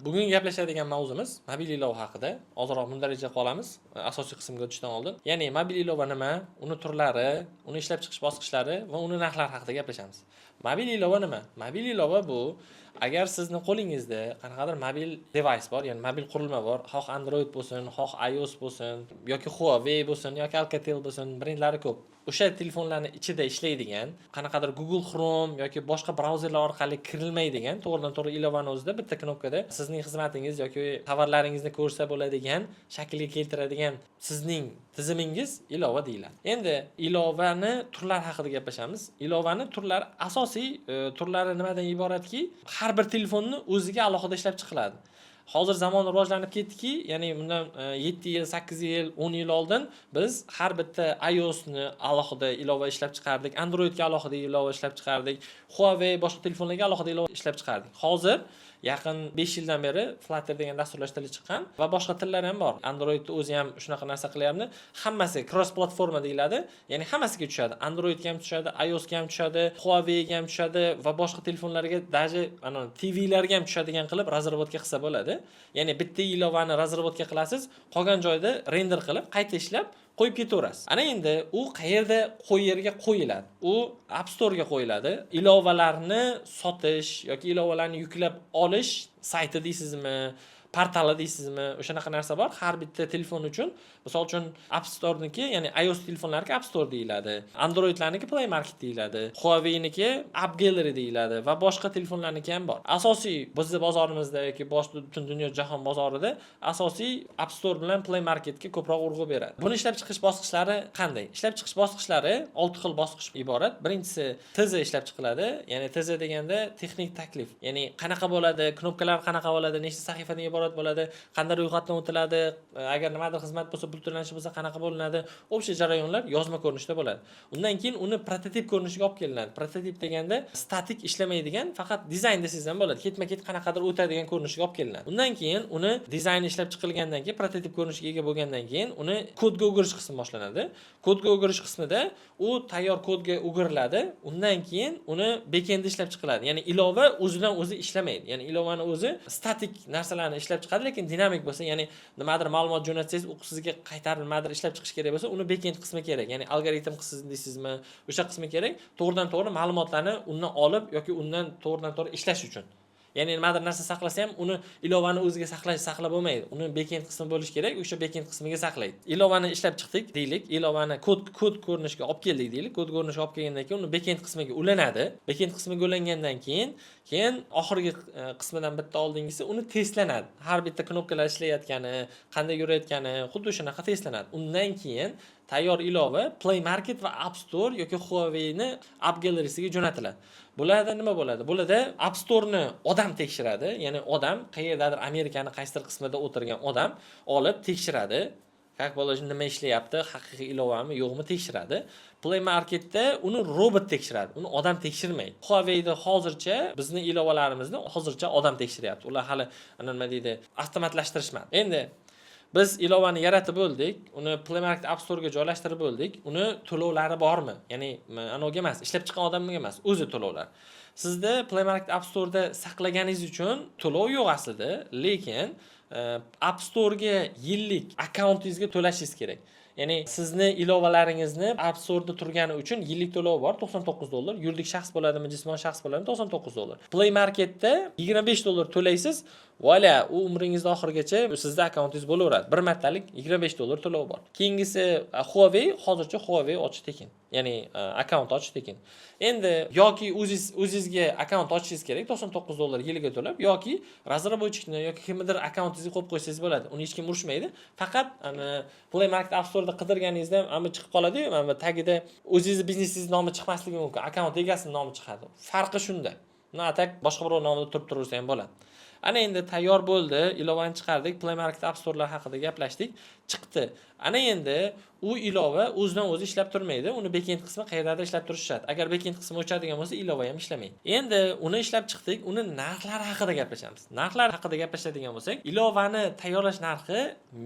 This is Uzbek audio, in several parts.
Bugun gaplashadigan mavzumiz mobil ilova haqida. Ozroq mundarijaga qolamiz, asosiy qismga o'tishdan oldin. Ya'ni mobil ilova nima, uni turlari, uni ishlab chiqish bosqichlari va uni narxlari haqida gaplashamiz. Mobil ilova nima? Mobil ilova bu agar sizni qo'lingizda qanaqadir mobil device bor, ya'ni mobil qurilma bor, xoh Android bo'lsin, xoh iOS bo'lsin, yoki Huawei bo'lsin, yoki Alcatel bo'lsin, brendlari ko'p. O'sha telefonlarni ichida ishlaydigan, qanaqadir Google Chrome yoki boshqa brauzerlar orqali kirilmaydigan, to'g'ridan-to'g'ri ilovani o'zida bitta knopkada sizning xizmatingiz yoki tovarlaringizni ko'rsa bo'ladigan shaklga keltiradigan sizning tizimingiz ilova deyiladi. Endi ilovani turlari haqida gaplashamiz. Ilovani turlari asosiy turlari nimadan iboratki, har bir telefonni o'ziga alohida ishlab chiqiladi. Hozir zamon rivojlanib ketdiki, ya'ni bundan 7 yil, 8 yil, 10 yil oldin biz har bitta iOSni alohida ilova ishlab chiqardik, Androidga alohida ilova ishlab chiqardik, Huawei boshqa telefonlarga alohida ilova ishlab chiqardik. Hozir yaqin 5 yildan beri Flutter degan dasturlash tili chiqqan va boshqa tillar ham bor. Androidni o'zi ham shunaqa narsa qilyapti. Hammasi cross platforma deyiladi. Ya'ni hammasiga tushadi. Androidga ham tushadi, iOSga ham tushadi, Huaweiga ham tushadi va boshqa telefonlarga, даже TVlarga ham tushadigan qilib razrabotka qilsa bo'ladi. Ya'ni bitta ilovani razrabotka qilasiz, qolgan joyda render qilib, qayta ishlab qo'yib ketaverasiz. Ana endi u qayerda yerga qo'yiladi? U App Store'ga qo'yiladi. Ilovalarni sotish yoki ilovalarni yuklab olish sayti deysizmi, portali deysizmi, o'shanaqa narsa bor. Har bitta telefon uchun, misol uchun App Store'niki, ya'ni iOS telefonlarga App Store deyiladi. Androidlarniki Play Market deyiladi. Huawei'niki App Gallery deyiladi va boshqa telefonlarniki ham bor. Asosiy bizning bozorimizda yoki boshqa butun dunyo jahon bozorida asosiy App Store bilan Play Marketga ko'proq urg'u beradi. Buni ishlab chiqish bosqichlari qanday? Ishlab chiqish bosqichlari 6 xil bosqich iborat. Birinchisi TZ ishlab chiqiladi. Ya'ni TZ deganda texnik taklif. Ya'ni qanaqa bo'ladi, knopkalar qanaqa bo'ladi, nechta sahifadan iborat bo'ladi, qanday ro'yxatdan o'tiladi, agar nimadir xizmat bo'lsa, pul to'lanishi bo'lsa qanaqa bo'linadi, общий jarayonlar yozma ko'rinishda bo'ladi. Undan keyin uni prototip ko'rinishiga olib kelinadi. Prototip deganda statik ishlamaydigan, faqat dizayn desangiz ham bo'ladi. Ketma-ket qanaqadir o'tadigan ko'rinishiga olib kelinadi. Undan keyin uni dizayn ishlab chiqilgandan keyin, prototip ko'rinishiga ega bo'lgandan keyin uni kodga o'girish qismi boshlanadi. Kodga o'girish qismida u tayyor kodga o'giriladi. Undan keyin uni backend ishlab chiqiladi. Ya'ni ilova o'zidan o'zi ishlamaydi. Ya'ni ilovani o'zi statik narsalarni ishlab chiqadi, lekin dinamik bo'lsa, ya'ni nimadir ma'lumot jo'natsangiz, u sizga qaytarib nimadir ishlab chiqish kerak bo'lsa, uni backend qismi kerak. Ya'ni algoritm qismi deysizmi, o'sha qismi kerak. To'g'ridan-to'g'ri ma'lumotlarni undan olib yoki undan to'g'ridan-to'g'ri ishlash uchun. Ya'ni nimadir narsa saqlasa ham, uni ilovani o'ziga saqlab bo'lmaydi. Uni backend qismi bo'lish kerak, o'sha backend qismiga saqlaydi. Ilovani ishlab chiqdik deylik, ilovani kod ko'rinishiga olib keldik deylik. Kod ko'rinishiga olib kelgandan keyin uni backend qismiga ulanadi. Backend qismiga ulangandan keyin oxirgi qismidan bitta oldingisi uni testlanadi. Har bitta knopkalar ishlayotgani, qanday yurayotgani, xuddi shunaqa testlanadi. Undan keyin tayyor ilova Play Market va App Store yoki Huawei'ni App Gallery'siga jo'natiladi. Bularda nima bo'ladi? Bularda App Store'ni odam tekshiradi. Ya'ni odam qayerdadir Amerikaning qaysidir qismida o'tirgan odam olib tekshiradi. Как bo'ladi, nima ishlayapti, haqiqiy ilovami, yo'qmi tekshiradi. Play Marketda uni robot tekshiradi. Uni odam tekshirmaydi. Huawei'da hozircha bizning ilovalarimizni hozircha odam tekshiryapti. Ular hali nima deydi, avtomatlashtirishmadi. Endi biz ilovani yaratib bo'ldik, uni Play Market App Store'ga joylashtirib bo'ldik. Uni to'lovlari bormi? Ya'ni anoga emas, ishlab chiqqan odamga emas, o'zi to'lovlar. Sizda Play Market App Store'da saqlaganingiz uchun to'lov yo'q aslida, lekin App Store'ga yillik akkauntingizga to'lashingiz kerak. Ya'ni sizni ilovalaringizni App Store'da turgani uchun yillik to'lov bor, $99. Yuridik shaxs bo'ladimi, jismoniy shaxs bo'ladimi, $99. Play Marketda $25 to'laysiz. Voila, u umringizning oxirigacha sizda akkauntingiz bo'laveradi. Bir martalik $25 to'lov bor. Keyingisi Huawei, hozircha Huawei ochiq ekan. Ya'ni akkaunt ochiq ekan. Endi yoki o'zingizga akkaunt ochishingiz kerak, $99 yiliga to'lab, yoki razrabochikni yoki kimnidir akkauntingizga qo'yib qo'ysangiz bo'ladi. Uni hech kim urishmaydi. Faqat Play Market App Store'da qidirganingizda ham chiqib qoladi-yu, mana tagida o'zingizning biznesingiz nomi chiqmasligi mumkin. Akkaunt egasining nomi chiqadi. Farqi shunda. Atak boshqa birov nomida turib turaversa ham bo'ladi. Ana endi tayyor bo'ldi, ilovani chiqardik, Play Market App Store'lar haqida gaplashdik, chiqdi. Ana endi u ilova o'zidan o'zi ishlab turmaydi, uni backend qismi qayerdadir ishlab turishi shart. Agar backend qismi o'chadigan bo'lsa, ilova ham ishlamaydi. Endi uni ishlab chiqdik, uni narxlari haqida gaplashamiz. Narxlar haqida gaplashadigan bo'lsak, ilovani tayyorlash narxi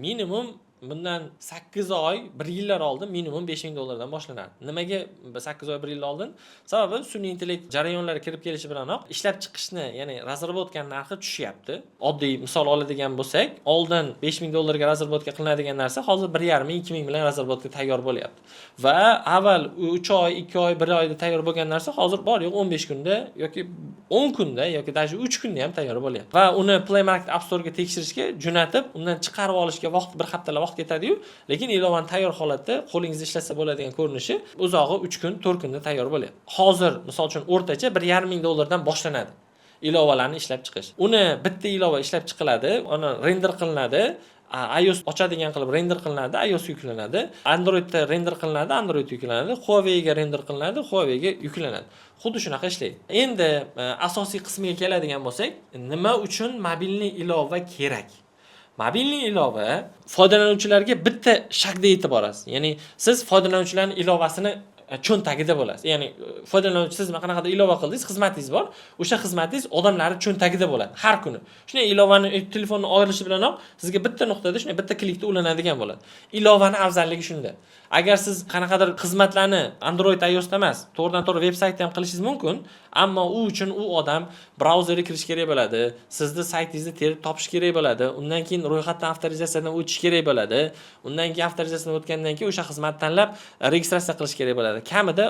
minimum bundan 8 oy, 1 yillar oldin minimum 5000 dollardan boshlanadi. Nimaga 8 oy, 1 yil oldin? Sababi sun'iy intellekt jarayonlari kirib kelishi bilanoq ishlab chiqishni, ya'ni razrabotka narxi tushyapti. Oddiy misol oladigan bo'lsak, oldin 5000 dollarga razrabotka qilinadigan narsa hozir 1,5-2000 bilan razrabotka tayyor bo'lyapti. Va avval 3 oy, 2 oy, 1 oyda tayyor bo'lgan narsa hozir bor yo'q 15 kunda yoki 10 kunda yoki даже 3 kunda ham tayyor bo'lyapti. Va uni Play Market App Store ga tekshirishga jo'natib, undan chiqarib olishga vaqt bir haftalar vaqt ketadi-yu, lekin ilovani tayyor holatda qo'lingizda ishlasa bo'ladigan ko'rinishi uzog'i 3 kun, 4 kunda tayyor bo'lyapti. Hozir misol uchun o'rtacha 1,5 dollardan boshlanadi ilovalarni ishlab chiqish. Uni bitta ilova ishlab chiqiladi, uni render qilinadi, iOS ochadigan qilib render qilinadi, iOS yuklanadi, Androidda render qilinadi, Android yuklanadi, Huawei ga render qilinadi, Huawei ga yuklanadi. Xuddi shunaqa ishlaydi. Endi asosiy qismiga keladigan bo'lsak, nima uchun mobilniy ilova kerak? Mobilniy ilova foydalanuvchilarga bitta shakda yetib borasiz. Ya'ni siz foydalanuvchilarning ilovasini cho'ntagida bo'lasiz. Ya'ni foydalanuvchi siz qanaqadir ilova qildingiz, xizmatingiz bor. O'sha xizmatingiz odamlarning cho'ntagida bo'ladi har kuni. Shunday ilovani telefonni olishi bilanoq sizga bitta nuqtada, shunday bitta klikda ulanadigan bo'ladi. Ilovani afzalligi shunda. Agar siz qanaqadir xizmatlarni Android, iOSda emas, to'g'ridan-to'g'ri veb-saytda ham qilishingiz mumkin, ammo u uchun u odam brauzerga kirish kerak bo'ladi, sizni saytingizni terib topish kerak bo'ladi, undan keyin ro'yxatdan avtorizatsiyadan o'tish kerak bo'ladi, undan keyin avtorizatsiyadan o'tgandan keyin o'sha xizmatni tanlab registratsiya qilish kerak bo'ladi. Kamida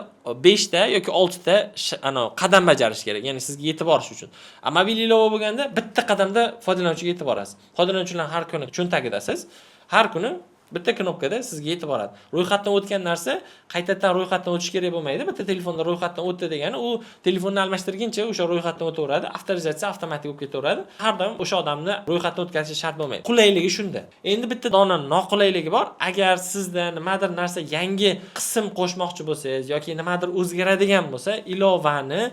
5 ta yoki 6 ta qadam bajarish kerak, ya'ni sizga yetib borish uchun. Mobil ilova bo'lganda bitta qadamda foydalanuvchiga yetib borasiz. Foydalanuvchilar har kuni cho'ntagidasiz, har kuni bitta knopkada sizga yetib boradi. Ro'yxatdan o'tgan narsa qaytadan ro'yxatdan o'tish kerak bo'lmaydi. Bitta telefonda ro'yxatdan o'tdi degani, u telefonni almashtirguncha o'sha ro'yxatdan o'taveradi, avtorizatsiya avtomatik bo'lib ketaveradi. Har doim o'sha odamni ro'yxatdan o'tkazish shart bo'lmaydi. Qulayligi shunda. Endi bitta dona noqulayligi bor. Agar sizda nimadir narsa yangi qism qo'shmoqchi bo'lsangiz yoki nimadir o'zgaradigan bo'lsa, ilovani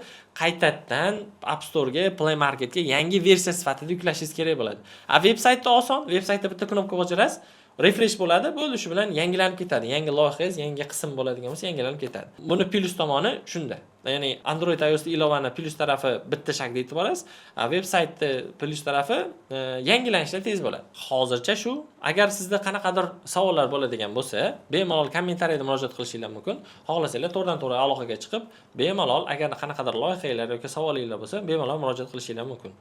qaytadan App Store ga, Play Market ga yangi versiya sifatida yuklashingiz kerak bo'ladi. Veb-saytda oson, veb-saytda bitta knopka bosasiz, refresh bo'ladi, bo'ldi shu bilan yangilanib ketadi. Yangi loyihangiz, yangi qism bo'ladigan bo'lsa, yangilanib ketadi. Buni plus tomoni shunda. Ya'ni Android, iOS ilovani plus tarafi bitta shakda yetib borasiz, veb-saytda plus tarafi yangilanishda tez bo'ladi. Hozircha shu. Agar sizda qanaqadir savollar bo'ladigan bo'lsa, bemalol kommentariyada murojaat qilishingiz mumkin. Xohlasanglar to'g'ridan-to'g'ri aloqaga chiqib, bemalol agar qanaqadir loyihalar yoki savolinglar bo'lsa, bemalol murojaat qilishingiz mumkin.